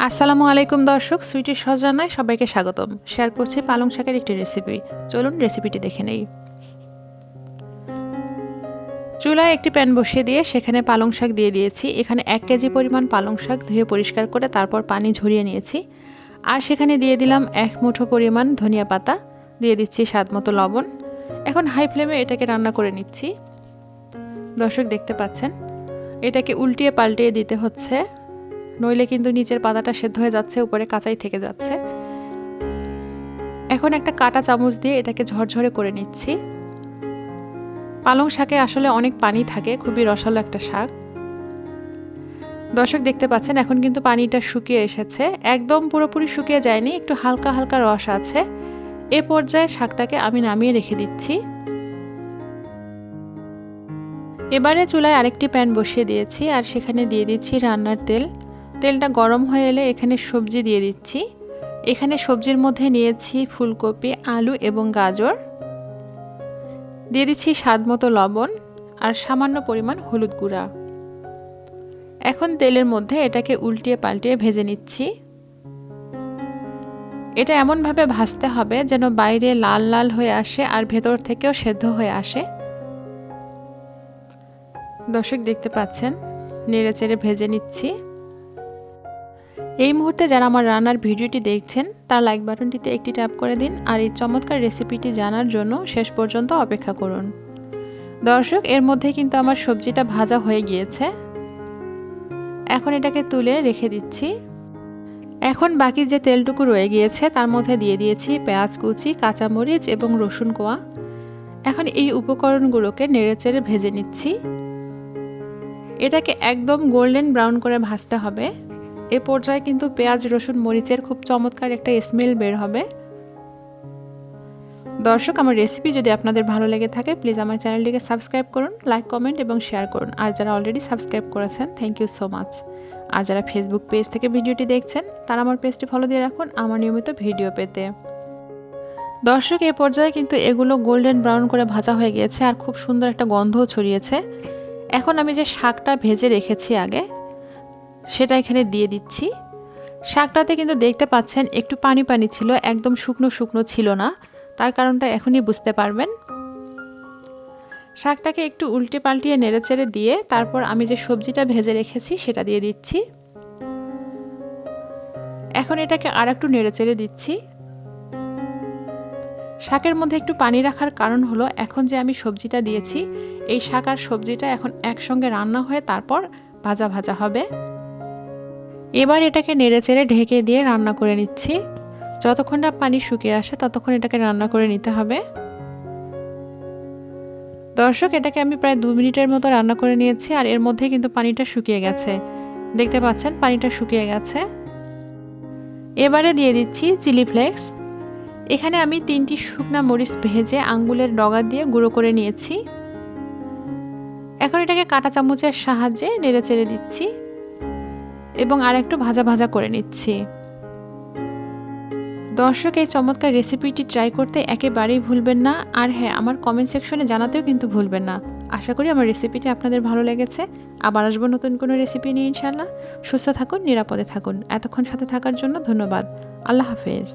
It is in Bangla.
আসসালামু আলাইকুম দর্শক, সুইটির সজানায় সবাইকে স্বাগতম। শেয়ার করছি পালং শাকের একটি রেসিপি। চলুন রেসিপিটি দেখে নেই। চুলায় একটি প্যান বসিয়ে দিয়ে সেখানে পালং শাক দিয়ে দিয়েছি। এখানে 1 কেজি পরিমাণ পালং শাক ধুয়ে পরিষ্কার করে তারপর পানি ঝরিয়ে নিয়েছি। আর সেখানে দিয়ে দিলাম 1 মুঠো পরিমাণ ধনিয়া পাতা, দিয়ে দিচ্ছি স্বাদ মতো লবণ। এখন হাই ফ্লেমে এটাকে রান্না করে নিচ্ছি। দর্শক দেখতে পাচ্ছেন, এটাকে উল্টিয়ে পাল্টিয়ে দিতে হচ্ছে, নইলে কিন্তু নিচের পাতাটা সেদ্ধ হয়ে যাচ্ছে, উপরে কাঁচাই থেকে যাচ্ছে। এখন একটা কাঁটা চামচ দিয়ে এটাকে ঝরঝরে করে নিচ্ছি। পালং শাকে আসলে অনেক পানি থাকে, খুবই রসালো একটা শাক। দর্শক দেখতে পাচ্ছেন এখন কিন্তু পানিটা শুকিয়ে এসেছে, একদম পুরোপুরি শুকিয়ে যায়নি, একটু হালকা হালকা রস আছে। এ পর্যায়ে শাকটাকে আমি নামিয়ে রেখে দিচ্ছি। এবারে চুলায় আরেকটি প্যান বসিয়ে দিয়েছি আর সেখানে দিয়ে দিচ্ছি রান্নার তেল। তেলটা গরম হয়ে এলে এখানে সবজি দিয়ে দিচ্ছি। এখানে সবজির মধ্যে নিয়েছি ফুলকপি, আলু এবং গাজর। দিয়ে দিচ্ছি স্বাদ মতো লবণ আর সামান্য পরিমাণ হলুদ গুঁড়া। এখন তেলের মধ্যে এটাকে উল্টিয়ে পাল্টিয়ে ভেজে নিচ্ছি। এটা এমনভাবে ভাজতে হবে যেন বাইরে লাল লাল হয়ে আসে আর ভেতর থেকেও সেদ্ধ হয়ে আসে। দর্শক দেখতে পাচ্ছেন, নেড়ে চেড়ে ভেজে নিচ্ছি। এই মুহূর্তে যারা আমার রান্নার ভিডিওটি দেখছেন তার লাইক বাটনটিতে একটি ট্যাপ করে দিন আর এই চমৎকার রেসিপিটি জানার জন্য শেষ পর্যন্ত অপেক্ষা করুন। দর্শক এর মধ্যে কিন্তু আমার সবজিটা ভাজা হয়ে গিয়েছে। এখন এটাকে তুলে রেখে দিচ্ছি। এখন বাকি যে তেলটুকু রয়ে গিয়েছে তার মধ্যে দিয়ে দিয়েছি পেঁয়াজ কুচি, কাঁচামরিচ এবং রসুন কোয়া। এখন এই উপকরণগুলোকে নেড়েচেড়ে ভেজে নিচ্ছি। এটাকে একদম গোল্ডেন ব্রাউন করে ভাজতে হবে। এ পর্যায়ে কিন্তু পেঁয়াজ, রসুন, মরিচের খুব চমৎকার একটা স্মেল বের হবে। দর্শক আমার রেসিপি যদি আপনাদের ভালো লেগে থাকে প্লিজ আমার চ্যানেলটিকে সাবস্ক্রাইব করুন, লাইক, কমেন্ট এবং শেয়ার করুন। আর যারা অলরেডি সাবস্ক্রাইব করেছেন থ্যাংক ইউ সো মাচ। আর যারা ফেসবুক পেজ থেকে ভিডিওটি দেখছেন তারা আমার পেজটি ফলো দিয়ে রাখুন আমার নিয়মিত ভিডিও পেতে। দর্শক এ পর্যায়ে কিন্তু এগুলো গোল্ডেন ব্রাউন করে ভাজা হয়ে গিয়েছে আর খুব সুন্দর একটা গন্ধও ছড়িয়েছে। এখন আমি যে শাকটা ভেজে রেখেছি আগে সেটা এখানে দিয়ে দিচ্ছি। শাকটাতে কিন্তু দেখতে পাচ্ছেন একটু পানি পানি ছিল, একদম শুকনো শুকনো ছিল না। তার কারণটা এখনই বুঝতে পারবেন। শাকটাকে একটু উল্টে পাল্টিয়ে নেড়েচেড়ে দিয়ে তারপর আমি যে সবজিটা ভেজে রেখেছি সেটা দিয়ে দিচ্ছি। এখন এটাকে আর একটু নেড়েচেড়ে দিচ্ছি। শাকের মধ্যে একটু পানি রাখার কারণ হলো এখন যে আমি সবজিটা দিয়েছি এই শাক আর সবজিটা এখন একসঙ্গে রান্না হয়ে তারপর ভাজা ভাজা হবে। এবার এটাকে নেড়েচেড়ে ঢেকে দিয়ে রান্না করে নিচ্ছি। যতক্ষণ না পানি শুকিয়ে আসে ততক্ষণ এটাকে রান্না করে নিতে হবে। দর্শক এটাকে আমি প্রায় 2 মিনিটের মতো রান্না করে নিয়েছি আর এর মধ্যে কিন্তু পানিটা শুকিয়ে গেছে। দেখতে পাচ্ছেন পানিটা শুকিয়ে গেছে। এবারে দিয়ে দিচ্ছি চিলি ফ্লেক্স। এখানে আমি 3টি শুকনা মরিচ ভেজে আঙ্গুলের ডগা দিয়ে গুঁড়ো করে নিয়েছি। এখন এটাকে কাঁটা চামচের সাহায্যে নেড়েচেড়ে দিচ্ছি এবং আর একটু ভাজা ভাজা করে নিচ্ছি। দর্শক এই চমৎকার রেসিপিটি ট্রাই করতে একেবারেই ভুলবেন না। আর হ্যাঁ, আমার কমেন্ট সেকশনে জানাতেও কিন্তু ভুলবেন না। আশা করি আমার রেসিপিটি আপনাদের ভালো লেগেছে। আবার আসবো নতুন কোনো রেসিপি নিয়ে ইনশাআল্লাহ। সুস্থ থাকুন, নিরাপদে থাকুন। এতক্ষণ সাথে থাকার জন্য ধন্যবাদ। আল্লাহ হাফেজ।